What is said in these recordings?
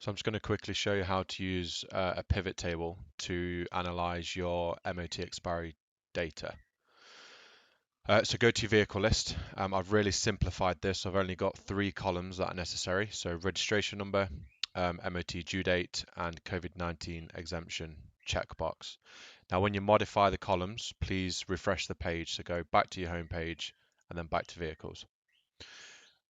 So I'm just going to quickly show you how to use a pivot table to analyze your MOT expiry data. So go to your vehicle list. I've really simplified this. I've only got 3 columns that are necessary. So registration number, MOT due date, and COVID-19 exemption checkbox. Now, when you modify the columns, please refresh the page. So go back to your home page and then back to vehicles.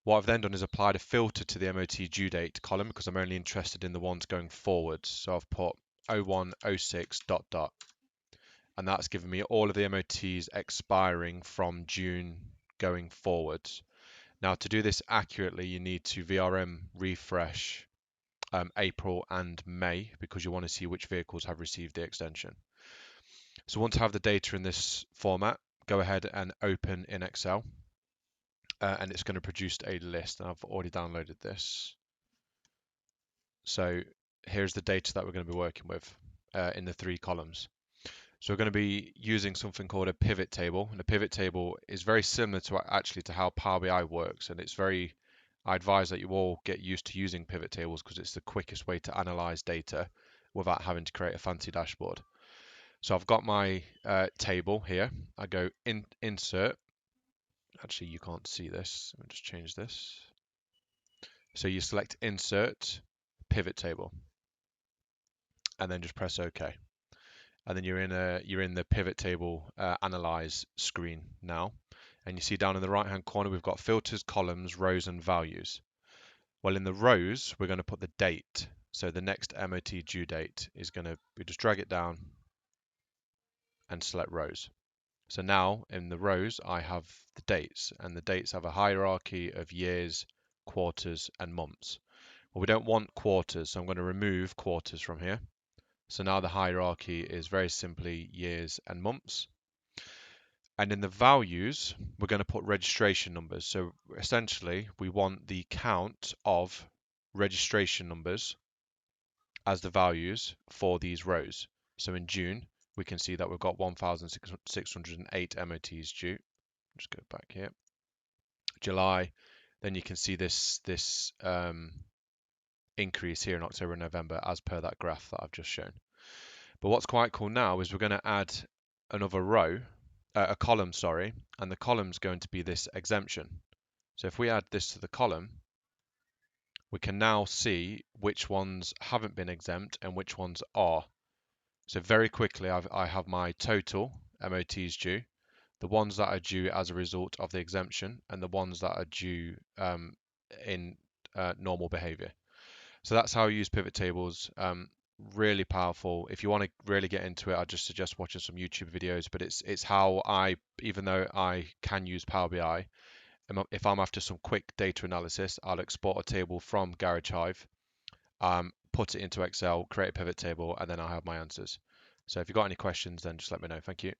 What I've then done is applied a filter to the MOT due date column because I'm only interested in the ones going forwards. So I've put 0106 ... and that's given me all of the MOTs expiring from June going forwards. Now, to do this accurately, you need to VRM refresh April and May because you want to see which vehicles have received the extension. So once I have the data in this format, go ahead and open in Excel. And it's going to produce a list, and I've already downloaded this. So here's the data that we're going to be working with in the 3 columns. So we're going to be using something called a pivot table, and a pivot table is very similar to how Power BI works, and I advise that you all get used to using pivot tables because it's the quickest way to analyze data without having to create a fancy dashboard. So I've got my table here. I go insert. Actually, you can't see this. Let me just change this. So you select insert pivot table and then just press OK. And then you're in the pivot table analyze screen now. And you see down in the right hand corner we've got filters, columns, rows and values. Well, in the rows we're going to put the date. So the next MOT due date is going to, we just drag it down and select rows. So now in the rows I have the dates, and the dates have a hierarchy of years, quarters and months. Well, we don't want quarters, so I'm going to remove quarters from here. So now the hierarchy is very simply years and months. And in the values, we're going to put registration numbers. So essentially, we want the count of registration numbers as the values for these rows. So in June, we can see that we've got 1,608 MOTs due. Just go back here. July, then you can see this increase here in October and November as per that graph that I've just shown. But what's quite cool now is we're going to add another row, a column, sorry, and the column's going to be this exemption. So if we add this to the column, we can now see which ones haven't been exempt and which ones are. So very quickly, I have my total MOTs due, the ones that are due as a result of the exemption, and the ones that are due in normal behavior. So that's how I use pivot tables. Really powerful. If you want to really get into it, I just suggest watching some YouTube videos. But it's how I, even though I can use Power BI, if I'm after some quick data analysis, I'll export a table from Garage Hive, put it into Excel, create a pivot table, and then I'll have my answers. So if you've got any questions, then just let me know. Thank you.